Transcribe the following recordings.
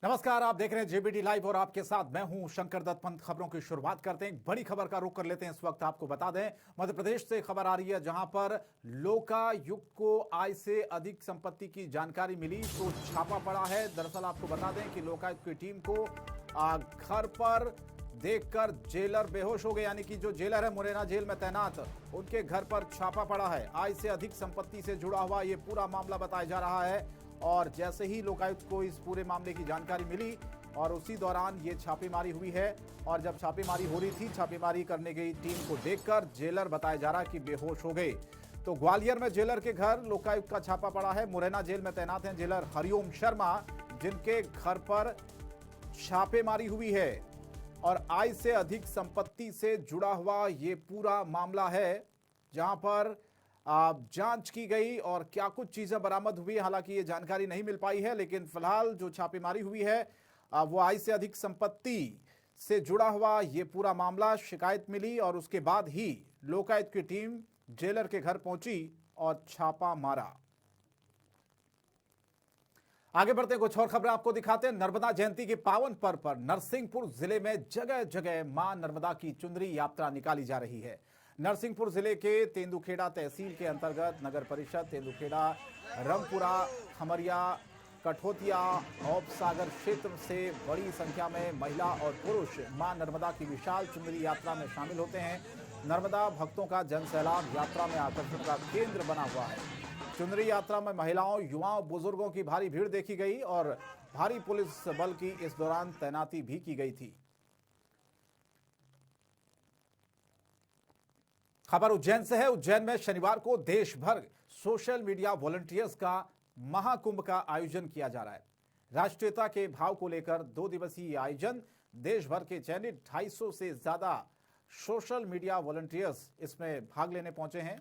नमस्कार, आप देख रहे हैं जेबीटी लाइव और आपके साथ मैं हूं शंकर दत्त पंत। खबरों की शुरुआत करते हैं। एक बड़ी खबर का रुख कर लेते हैं। इस वक्त आपको बता दें, मध्य प्रदेश से खबर आ रही है जहां पर लोकायुक्त को आय से अधिक संपत्ति की जानकारी मिली तो छापा पड़ा है। दरअसल आपको बता दें कि लोकायुक्त की टीम को घर पर देखकर जेलर बेहोश हो गए, यानी कि जो जेलर है मुरैना जेल में तैनात, उनके घर पर छापा पड़ा है। आय से अधिक संपत्ति से जुड़ा हुआ ये पूरा मामला बताया जा रहा है और जैसे ही लोकायुक्त को इस पूरे मामले की जानकारी मिली और उसी दौरान ये छापेमारी हुई है। और जब छापेमारी हो रही थी, छापेमारी करने गई टीम को देखकर जेलर बताया जा रहा कि बेहोश हो गए। तो ग्वालियर में जेलर के घर लोकायुक्त का छापा पड़ा है। मुरैना जेल में तैनात हैं जेलर हरिओम शर्मा, जिनके घर पर छापेमारी हुई है और आय से अधिक संपत्ति से जुड़ा हुआ ये पूरा मामला है, जहां पर जांच की गई और क्या कुछ चीजें बरामद हुई, हालांकि ये जानकारी नहीं मिल पाई है। लेकिन फिलहाल जो छापेमारी हुई है वो आय से अधिक संपत्ति से जुड़ा हुआ ये पूरा मामला, शिकायत मिली और उसके बाद ही लोकायुक्त की टीम जेलर के घर पहुंची और छापा मारा। आगे बढ़ते हैं, कुछ और खबरें आपको दिखाते हैं। नर्मदा जयंती के पावन पर्व पर नरसिंहपुर जिले में जगह जगह मां नर्मदा की चुनरी यात्रा निकाली जा रही है। नरसिंहपुर जिले के तेंदुखेड़ा तहसील के अंतर्गत नगर परिषद तेंदुखेड़ा, रमपुरा, खमरिया, कठोतिया, औपसागर क्षेत्र से बड़ी संख्या में महिला और पुरुष मां नर्मदा की विशाल चुनरी यात्रा में शामिल होते हैं। नर्मदा भक्तों का जनसैलाब यात्रा में आकर्षण का केंद्र बना हुआ है। चुनरी यात्रा में महिलाओं, युवाओं, बुजुर्गों की भारी भीड़ देखी गई और भारी पुलिस बल की इस दौरान तैनाती भी की गई थी। खबर उज्जैन से है। उज्जैन में शनिवार को देश भर सोशल मीडिया वॉलंटियर्स का महाकुंभ का आयोजन किया जा रहा है। राष्ट्रीयता के भाव को लेकर 2 दिवसीय आयोजन, देश भर के चयनित 250 से ज्यादा सोशल मीडिया वॉलंटियर्स इसमें भाग लेने पहुंचे हैं।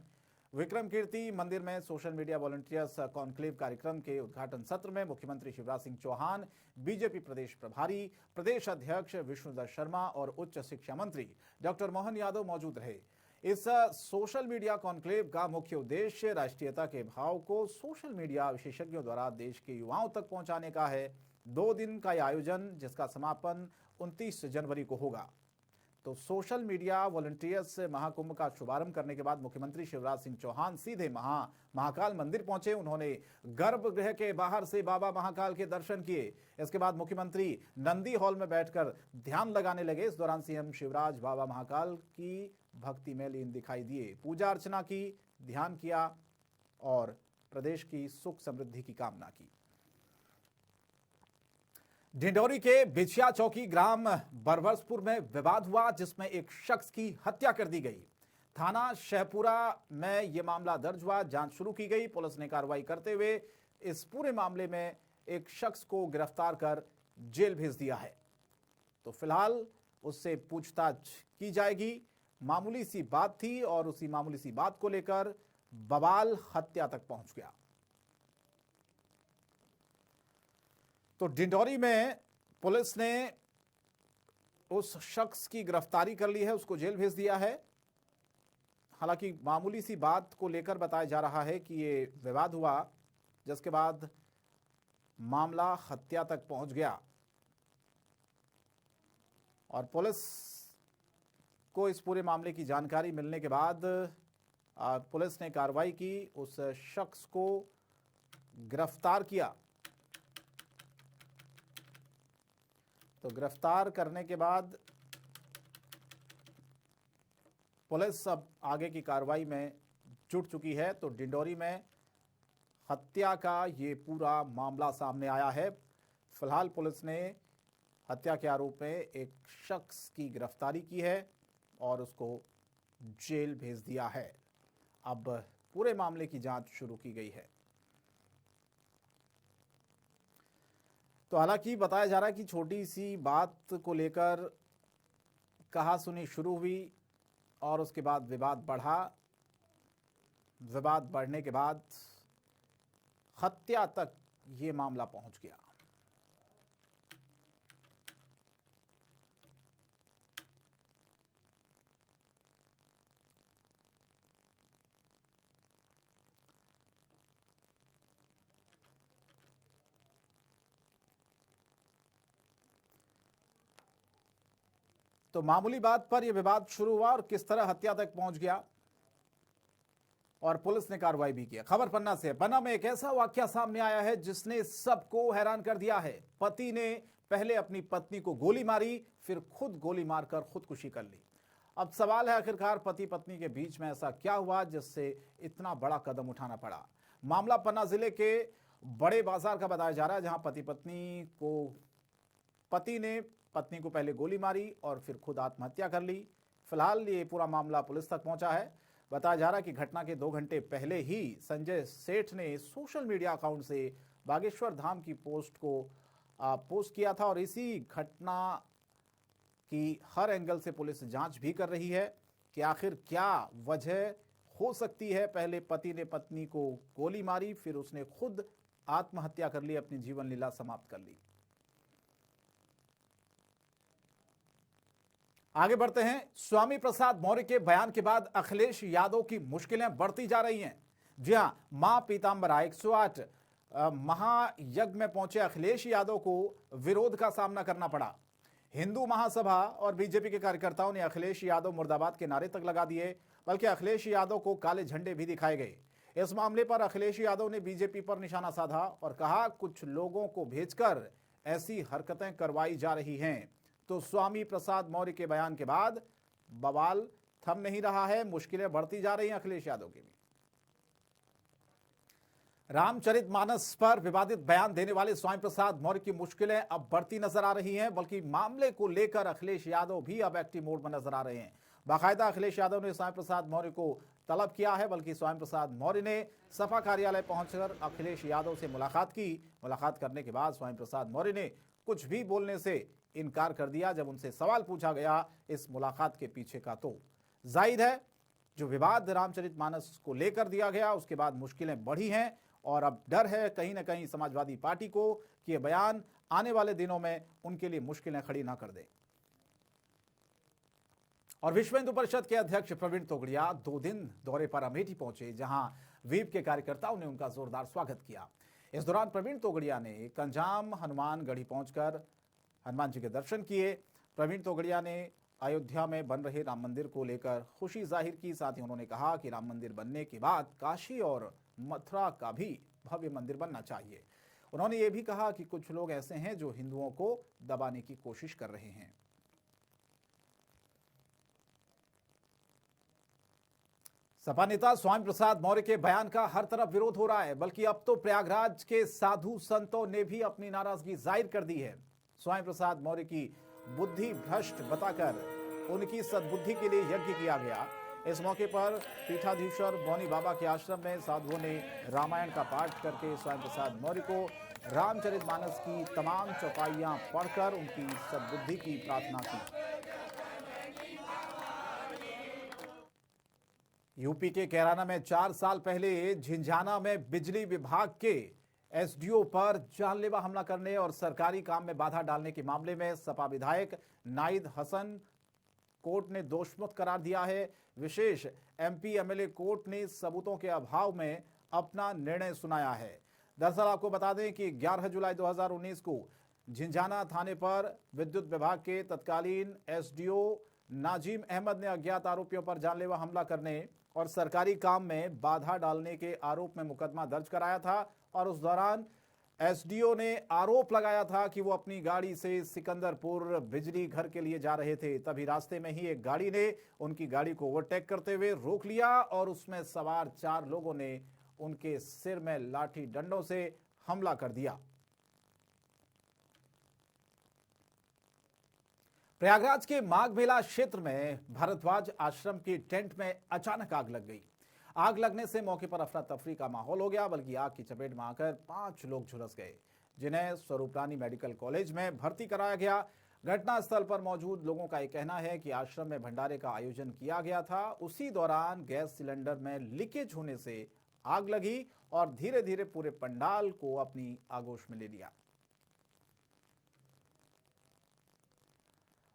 विक्रम कीर्ति मंदिर में सोशल मीडिया वॉलंटियर्स कॉन्क्लेव कार्यक्रम के उद्घाटन सत्र में मुख्यमंत्री शिवराज सिंह चौहान, बीजेपी प्रदेश प्रभारी, प्रदेश अध्यक्ष विष्णुदत्त शर्मा और उच्च शिक्षा मंत्री डॉक्टर मोहन यादव मौजूद रहे। इस सोशल मीडिया कॉन्क्लेव का मुख्य उद्देश्य राष्ट्रीयता के भाव को सोशल मीडिया विशेषज्ञों द्वारा देश के युवाओं तक पहुंचाने का है। 2 दिन का यह आयोजन, जिसका समापन 29 जनवरी को होगा। तो सोशल मीडिया वॉलंटियर्स महाकुंभ का शुभारंभ करने के बाद मुख्यमंत्री शिवराज सिंह चौहान सीधे महाकाल मंदिर पहुंचे। उन्होंने गर्भगृह के बाहर से बाबा महाकाल के दर्शन किए। इसके बाद मुख्यमंत्री नंदी हॉल में बैठकर ध्यान लगाने लगे। इस दौरान सीएम शिवराज बाबा महाकाल की भक्ति में लीन दिखाई दिए, पूजा अर्चना की, ध्यान किया और प्रदेश की सुख समृद्धि की कामना की। डिंडौरी के बिछिया चौकी ग्राम बरबसपुर में विवाद हुआ, जिसमें एक शख्स की हत्या कर दी गई। थाना शहपुरा में यह मामला दर्ज हुआ, जांच शुरू की गई। पुलिस ने कार्रवाई करते हुए इस पूरे मामले में एक शख्स को गिरफ्तार कर जेल भेज दिया है। तो फिलहाल उससे पूछताछ की जाएगी। मामूली सी बात थी और उसी मामूली सी बात को लेकर बवाल हत्या तक पहुंच गया। तो डिंडौरी में पुलिस ने उस शख्स की गिरफ्तारी कर ली है, उसको जेल भेज दिया है। हालांकि मामूली सी बात को लेकर बताया जा रहा है कि ये विवाद हुआ, जिसके बाद मामला हत्या तक पहुंच गया और पुलिस को इस पूरे मामले की जानकारी मिलने के बाद पुलिस ने कार्रवाई की, उस शख्स को गिरफ्तार किया। तो गिरफ्तार करने के बाद पुलिस अब आगे की कार्रवाई में जुट चुकी है। तो डिंडौरी में हत्या का ये पूरा मामला सामने आया है। फिलहाल पुलिस ने हत्या के आरोप में एक शख्स की गिरफ्तारी की है और उसको जेल भेज दिया है। अब पूरे मामले की जांच शुरू की गई है। तो हालांकि बताया जा रहा है कि छोटी सी बात को लेकर कहासुनी शुरू हुई और उसके बाद विवाद बढ़ा। विवाद बढ़ने के बाद हत्या तक ये मामला पहुंच गया। तो मामूली बात पर यह विवाद शुरू हुआ और किस तरह हत्या तक पहुंच गया और पुलिस ने कार्रवाई भी की। खबर पन्ना से। पन्ना में एक ऐसा वाकया सामने आया है जिसने सबको हैरान कर दिया है। पति ने पहले अपनी पत्नी को गोली मारी, फिर खुद गोली मारकर खुदकुशी कर ली। अब सवाल है, आखिरकार पति पत्नी के बीच में ऐसा क्या हुआ जिससे इतना बड़ा कदम उठाना पड़ा। मामला पन्ना जिले के बड़े बाजार का बताया जा रहा है, जहां पति ने पत्नी को पहले गोली मारी और फिर खुद आत्महत्या कर ली। फिलहाल ये पूरा मामला पुलिस तक पहुंचा है। बताया जा रहा है कि घटना के 2 घंटे पहले ही संजय सेठ ने सोशल मीडिया अकाउंट से बागेश्वर धाम की पोस्ट किया था और इसी घटना की हर एंगल से पुलिस जांच भी कर रही है कि आखिर क्या वजह हो सकती है। पहले पति ने पत्नी को गोली मारी, फिर उसने खुद आत्महत्या कर ली, अपनी जीवन लीला समाप्त कर ली। आगे बढ़ते हैं। स्वामी प्रसाद मौर्य के बयान के बाद अखिलेश यादव की मुश्किलें बढ़ती जा रही हैं। जी हां, मां पीतांबरा 108 महायज्ञ में पहुंचे अखिलेश यादव को विरोध का सामना करना पड़ा। हिंदू महासभा और बीजेपी के कार्यकर्ताओं ने अखिलेश यादव मुर्दाबाद के नारे तक लगा दिए, बल्कि अखिलेश यादव को काले झंडे भी दिखाए गए। इस मामले पर अखिलेश यादव ने बीजेपी पर निशाना साधा और कहा, कुछ लोगों को भेजकर ऐसी हरकतें करवाई जा रही हैं। तो स्वामी प्रसाद मौर्य के बयान के बाद बवाल थम नहीं रहा है, मुश्किलें बढ़ती जा रही हैं अखिलेश यादव की भी। रामचरितमानस पर विवादित बयान देने वाले स्वामी प्रसाद मौर्य की मुश्किलें अब बढ़ती नजर आ रही हैं, बल्कि मामले को लेकर अखिलेश यादव भी अब एक्टिव मोड में नजर आ रहे हैं। बाकायदा अखिलेश यादव ने स्वामी प्रसाद मौर्य को तलब किया है, बल्कि स्वामी प्रसाद मौर्य ने सपा कार्यालय पहुंचकर अखिलेश यादव से मुलाकात की। मुलाकात करने के बाद स्वामी प्रसाद मौर्य ने कुछ भी बोलने से इनकार कर दिया। जब उनसे सवाल पूछा गया इस मुलाकात के पीछे का, तो जाहिर है जो विवाद रामचरितमानस को लेकर दिया गया, उसके बाद मुश्किलें बढ़ी हैं और अब डर है कहीं ना कहीं समाजवादी पार्टी को कि यह बयान आने वाले दिनों में उनके लिए मुश्किलें खड़ी ना कर दे। और विश्व हिंदू परिषद के अध्यक्ष प्रवीण तोगड़िया 2 दिन दौरे पर अमेठी पहुंचे, जहां वीप के कार्यकर्ताओं ने उनका जोरदार स्वागत किया। इस दौरान प्रवीण तोगड़िया ने कंजाम हनुमान गढ़ी पहुंचकर हनुमान जी के दर्शन किए। प्रवीण तोगड़िया ने अयोध्या में बन रहे राम मंदिर को लेकर खुशी जाहिर की। साथ ही उन्होंने कहा कि राम मंदिर बनने के बाद काशी और मथुरा का भी भव्य मंदिर बनना चाहिए। उन्होंने ये भी कहा कि कुछ लोग ऐसे हैं जो हिंदुओं को दबाने की कोशिश कर रहे हैं। सपा नेता स्वामी प्रसाद मौर्य के बयान का हर तरफ विरोध हो रहा है, बल्कि अब तो प्रयागराज के साधु संतों ने भी अपनी नाराजगी जाहिर कर दी है। स्वामी प्रसाद मौर्य की बुद्धि भ्रष्ट बताकर उनकी सद्बुद्धि के लिए यज्ञ किया गया। इस मौके पर पीठाधीश्वर मौनी बाबा के आश्रम में साधुओं ने रामायण का पाठ करके स्वामी प्रसाद मौर्य को रामचरितमानस की तमाम चौपाइयां पढ़कर उनकी सद्बुद्धि की प्रार्थना की। यूपी के कैराना में 4 साल पहले झिंझाना में बिजली विभाग के एसडीओ पर जानलेवा हमला करने और सरकारी काम में बाधा डालने के मामले में सपा विधायक नाइद हसन कोर्ट ने दोषमुक्त करार दिया है। विशेष एमपी एमएलए कोर्ट ने सबूतों के अभाव में अपना निर्णय सुनाया है। दरअसल आपको बता दें कि 11 जुलाई 2019 को झिंझाना थाने पर विद्युत विभाग के तत्कालीन एसडीओ नाजिम अहमद ने अज्ञात आरोपियों पर जानलेवा हमला करने और सरकारी काम में बाधा डालने के आरोप में मुकदमा दर्ज कराया था। और उस दौरान एसडीओ ने आरोप लगाया था कि वो अपनी गाड़ी से सिकंदरपुर बिजली घर के लिए जा रहे थे। तभी रास्ते में ही एक गाड़ी ने उनकी गाड़ी को ओवरटेक करते हुए रोक लिया और उसमें सवार 4 लोगों ने उनके सिर में लाठी डंडों से हमला कर दिया। प्रयागराज के माघ मेला क्षेत्र में भारद्वाज आश्रम के टेंट में अचानक आग लग गई। आग लगने से मौके पर अफरा तफरी का माहौल हो गया, बल्कि आग की चपेट में आकर 5 लोग झुलस गए, जिन्हें स्वरूप रानी मेडिकल कॉलेज में भर्ती कराया गया। घटनास्थल पर मौजूद लोगों का यह कहना है कि आश्रम में भंडारे का आयोजन किया गया था। उसी दौरान गैस सिलेंडर में लीकेज होने से आग लगी और धीरे धीरे पूरे पंडाल को अपनी आगोश में ले लिया।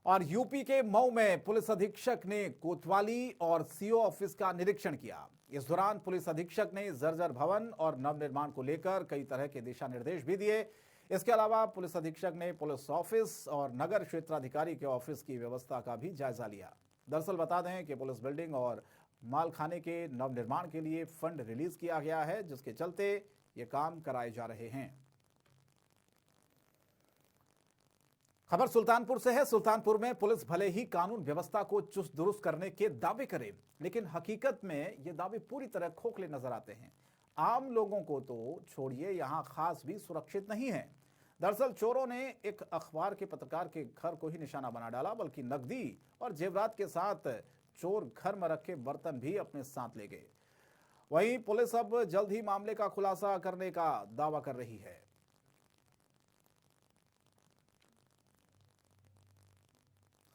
और यूपी के मऊ में पुलिस अधीक्षक ने कोतवाली और सीओ ऑफिस का निरीक्षण किया। इस दौरान पुलिस अधीक्षक ने जर्जर भवन और नवनिर्माण को लेकर कई तरह के दिशा निर्देश भी दिए। इसके अलावा पुलिस अधीक्षक ने पुलिस ऑफिस और नगर क्षेत्राधिकारी के ऑफिस की व्यवस्था का भी जायजा लिया। दरअसल बता दें कि पुलिस बिल्डिंग और मालखाने के नवनिर्माण के लिए फंड रिलीज किया गया है, जिसके चलते ये काम कराए जा रहे हैं। खबर सुल्तानपुर से है। सुल्तानपुर में पुलिस भले ही कानून व्यवस्था को चुस्त दुरुस्त करने के दावे करे, लेकिन हकीकत में ये दावे पूरी तरह खोखले नजर आते हैं। आम लोगों को तो छोड़िए, यहां खास भी सुरक्षित नहीं है। दरअसल चोरों ने एक अखबार के पत्रकार के घर को ही निशाना बना डाला, बल्कि नकदी और जेवरात के साथ चोर घर में रखे बर्तन भी अपने साथ ले गए। वहीं पुलिस अब जल्द ही मामले का खुलासा करने का दावा कर रही है।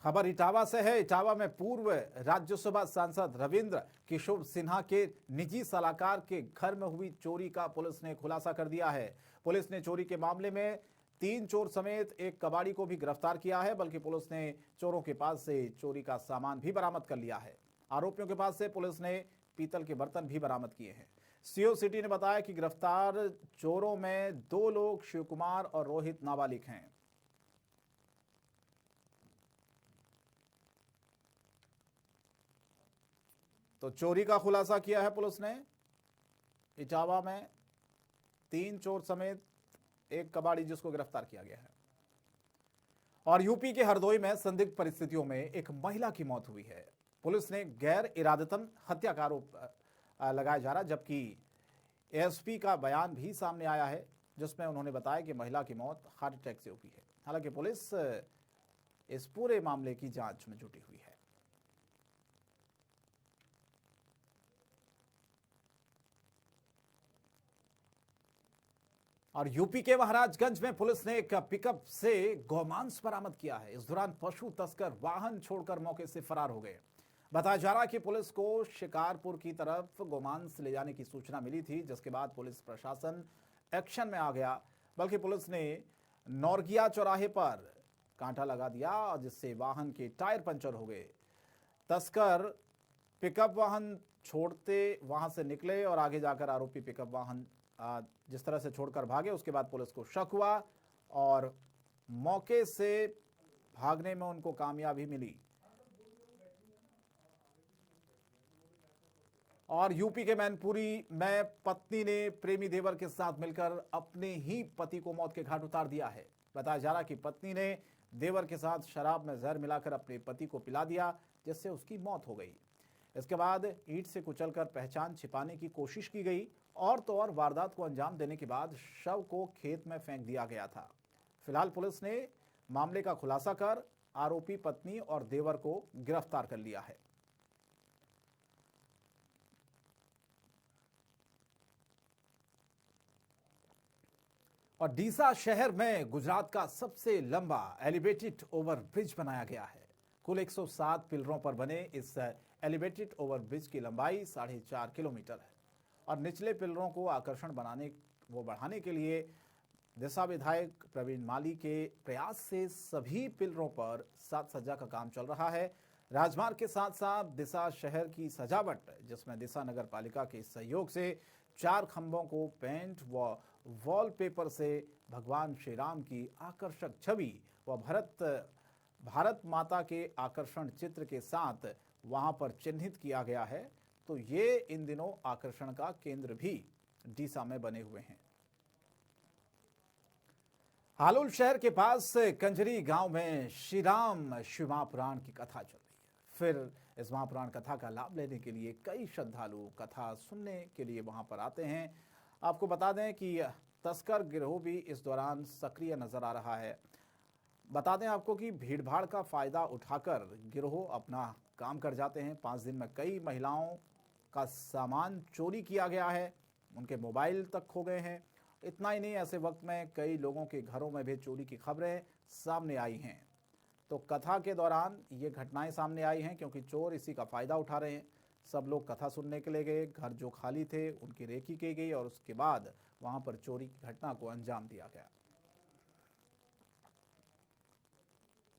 खबर इटावा से है। इटावा में पूर्व राज्यसभा सांसद रविंद्र किशोर सिन्हा के निजी सलाहकार के घर में हुई चोरी का पुलिस ने खुलासा कर दिया है। पुलिस ने चोरी के मामले में 3 चोर समेत एक कबाड़ी को भी गिरफ्तार किया है, बल्कि पुलिस ने चोरों के पास से चोरी का सामान भी बरामद कर लिया है। आरोपियों के पास से पुलिस ने पीतल के बर्तन भी बरामद किए हैं। सीओ सिटी ने बताया कि गिरफ्तार चोरों में 2 लोग शिव कुमार और रोहित नाबालिग हैं। तो चोरी का खुलासा किया है पुलिस ने। इटावा में 3 चोर समेत एक कबाड़ी जिसको गिरफ्तार किया गया है। और यूपी के हरदोई में संदिग्ध परिस्थितियों में एक महिला की मौत हुई है। पुलिस ने गैर इरादतन हत्या का आरोप लगाया जा रहा, जबकि एएसपी का बयान भी सामने आया है, जिसमें उन्होंने बताया कि महिला की मौत हार्ट अटैक से हुई है। हालांकि पुलिस इस पूरे मामले की जांच में जुटी हुई है। और यूपी के महाराजगंज में पुलिस ने एक पिकअप से गौमांस बरामद किया है। इस दौरान पशु तस्कर वाहन छोड़कर मौके से फरार हो गए। बताया जा रहा है कि पुलिस को शिकारपुर की तरफ गौमांस ले जाने की सूचना मिली थी, जिसके बाद पुलिस प्रशासन एक्शन में आ गया। बल्कि पुलिस ने नौरगिया चौराहे पर कांटा लगा दिया, जिससे वाहन के टायर पंचर हो गए। तस्कर पिकअप वाहन छोड़ते वहां से निकले और आगे जाकर आरोपी पिकअप वाहन जिस तरह से छोड़कर भागे, उसके बाद पुलिस को शक हुआ और मौके से भागने में उनको कामयाबी मिली। और यूपी के मैनपुरी में पत्नी ने प्रेमी देवर के साथ मिलकर अपने ही पति को मौत के घाट उतार दिया है। बताया जा रहा कि पत्नी ने देवर के साथ शराब में जहर मिलाकर अपने पति को पिला दिया, जिससे उसकी मौत हो गई। इसके बाद ईंट से कुचलकर पहचान छिपाने की कोशिश की गई और तो और वारदात को अंजाम देने के बाद शव को खेत में फेंक दिया गया था। फिलहाल पुलिस ने मामले का खुलासा कर आरोपी पत्नी और देवर को गिरफ्तार कर लिया है। और डीसा शहर में गुजरात का सबसे लंबा एलिवेटेड ओवरब्रिज बनाया गया है। कुल 107 पिलरों पर बने इस एलिवेटेड ओवरब्रिज की लंबाई 4.5 किलोमीटर है। और निचले पिलरों को आकर्षण बढ़ाने के लिए दिशा विधायक प्रवीण माली के प्रयास से सभी पिलरों पर साज सज्जा का काम चल रहा है। राजमार्ग के साथ साथ दिशा शहर की सजावट, जिसमें दिशा नगर पालिका के सहयोग से 4 खंभों को पेंट व वॉलपेपर से भगवान श्री राम की आकर्षक छवि व भारत माता के आकर्षण चित्र के साथ वहां पर चिन्हित किया गया है। तो ये इन दिनों आकर्षण का केंद्र भी डीसा में बने हुए हैं। हालोल शहर के पास कंजरी गांव में श्री राम शिव महापुराण की कथा चल रही है। फिर इस महापुराण कथा का लाभ लेने के लिए कई श्रद्धालु कथा सुनने के लिए वहां पर आते हैं। आपको बता दें कि तस्कर गिरोह भी इस दौरान सक्रिय नजर आ रहा है। बता दें आपको कि भीड़भाड़ का फायदा उठाकर गिरोह अपना काम कर जाते हैं। 5 दिन में कई महिलाओं का सामान चोरी किया गया है, उनके मोबाइल तक खो गए हैं। इतना ही नहीं, ऐसे वक्त में कई लोगों के घरों में भी चोरी की खबरें सामने आई हैं। तो कथा के दौरान ये घटनाएं सामने आई हैं, क्योंकि चोर इसी का फायदा उठा रहे हैं। सब लोग कथा सुनने के लिए गए, घर जो खाली थे उनकी रेकी की गई और उसके बाद वहां पर चोरी की घटना को अंजाम दिया गया।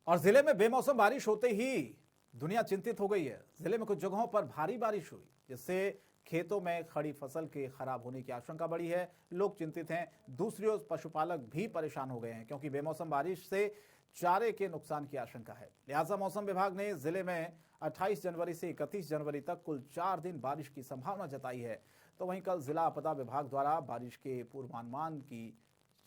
और जिले में बेमौसम बारिश होते ही दुनिया चिंतित हो गई है। जिले में कुछ जगहों पर भारी बारिश हुई, जिससे खेतों में खड़ी फसल के खराब होने की आशंका बढ़ी है। लोग चिंतित हैं। दूसरी ओर पशुपालक भी परेशान हो गए हैं क्योंकि बेमौसम बारिश से चारे के नुकसान की आशंका है। लिहाजा मौसम विभाग ने जिले में 28 जनवरी से 31 जनवरी तक कुल 4 दिन बारिश की संभावना जताई है। तो वहीं कल जिला आपदा विभाग द्वारा बारिश के पूर्वानुमान की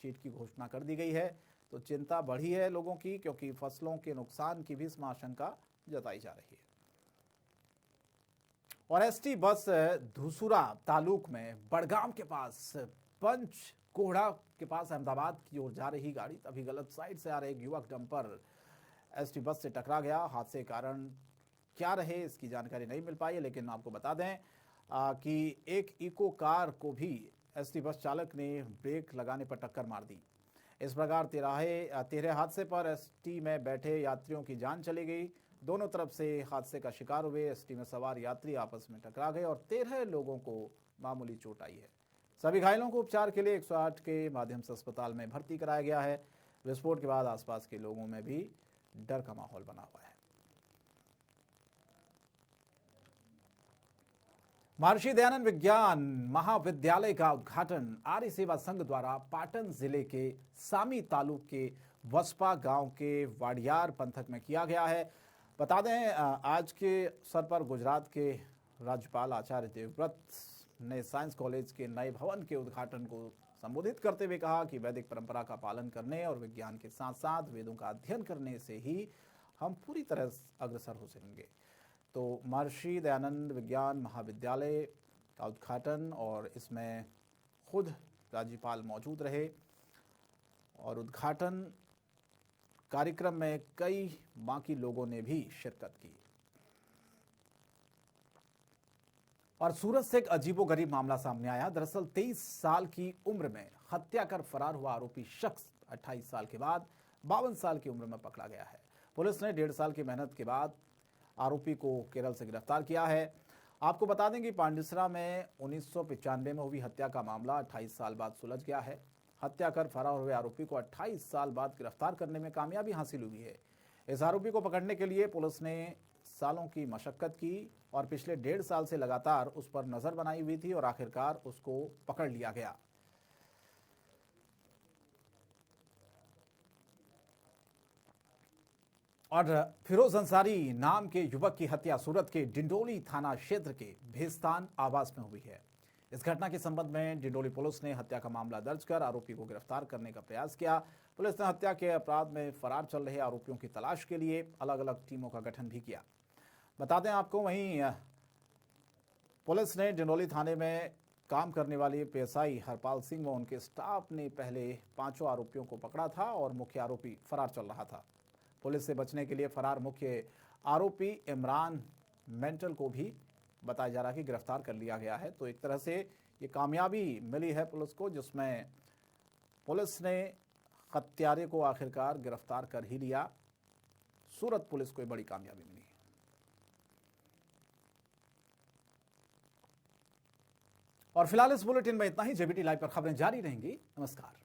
शीट की घोषणा कर दी गई है। तो चिंता बढ़ी है लोगों की क्योंकि फसलों के नुकसान की भी इसमें आशंका जताई जा रही है। और एसटी बस धुसुरा तालुक में बड़गाम के पास पंचकोड़ा के पास अहमदाबाद की ओर जा रही गाड़ी तभी गलत साइड से आ रहे एक युवक डंपर एसटी बस से टकरा गया। हादसे के कारण क्या रहे इसकी जानकारी नहीं मिल पाई है, लेकिन आपको बता दें कि एक इको कार को भी एसटी बस चालक ने ब्रेक लगाने पर टक्कर मार दी। इस प्रकार तेरह हादसे पर एसटी में बैठे यात्रियों की जान चली गई। दोनों तरफ से हादसे का शिकार हुए एसटी में सवार यात्री आपस में टकरा गए और 13 लोगों को मामूली चोट आई है। सभी घायलों को उपचार के लिए 108 के माध्यम से अस्पताल में भर्ती कराया गया है। विस्फोट के बाद आसपास के लोगों में भी डर का माहौल बना हुआ है। महर्षि दयानंद विज्ञान महाविद्यालय का उद्घाटन आर्य सेवा संघ द्वारा पाटन जिले के सामी तालुक के वसपा गांव के वाडियार पंथक में किया गया है। बता दें आज के अवसर पर गुजरात के राज्यपाल आचार्य देवव्रत ने साइंस कॉलेज के नए भवन के उद्घाटन को संबोधित करते हुए कहा कि वैदिक परंपरा का पालन करने और विज्ञान के साथ साथ वेदों का अध्ययन करने से ही हम पूरी तरह अग्रसर हो सकेंगे। तो महर्षि दयानंद विज्ञान महाविद्यालय का उद्घाटन और इसमें खुद राज्यपाल मौजूद रहे और उद्घाटन कार्यक्रम में कई बाकी लोगों ने भी शिरकत की। और सूरत से एक अजीबोगरीब मामला सामने आया। दरअसल 23 साल की उम्र में हत्या कर फरार हुआ आरोपी शख्स 28 साल के बाद 52 साल की उम्र में पकड़ा गया है। पुलिस ने 1.5 साल की मेहनत के बाद आरोपी को केरल से गिरफ्तार किया है। आपको बता दें कि पांडिसरा में 1995 में हुई हत्या का मामला 28 साल बाद सुलझ गया है। हत्या कर फरार हुए आरोपी को 28 साल बाद गिरफ्तार करने में कामयाबी हासिल हुई है। इस आरोपी को पकड़ने के लिए पुलिस ने सालों की मशक्कत की और पिछले 1.5 साल से लगातार उस पर नजर बनाई हुई थी और आखिरकार उसको पकड़ लिया गया। और फिरोज अंसारी नाम के युवक की हत्या सूरत के डिंडोली थाना क्षेत्र के भेस्तान आवास में हुई है। इस घटना के संबंध में डिंडोली पुलिस ने हत्या का मामला दर्ज कर आरोपी को गिरफ्तार करने का प्रयास किया। पुलिस ने हत्या के अपराध में फरार चल रहे आरोपियों की तलाश के लिए अलग अलग टीमों का गठन भी किया। बता दें आपको, वहीं पुलिस ने डिंडोली थाने में काम करने वाले पीएसआई हरपाल सिंह व उनके स्टाफ ने पहले 5 आरोपियों को पकड़ा था और मुख्य आरोपी फरार चल रहा था। पुलिस से बचने के लिए फरार मुख्य आरोपी इमरान मेंटल को भी बताया जा रहा है कि गिरफ्तार कर लिया गया है। तो एक तरह से ये कामयाबी मिली है पुलिस को, जिसमें पुलिस ने हत्यारे को आखिरकार गिरफ्तार कर ही लिया। सूरत पुलिस को बड़ी कामयाबी मिली। और फिलहाल इस बुलेटिन में इतना ही। जेबीटी लाइव पर खबरें जारी रहेंगी। नमस्कार।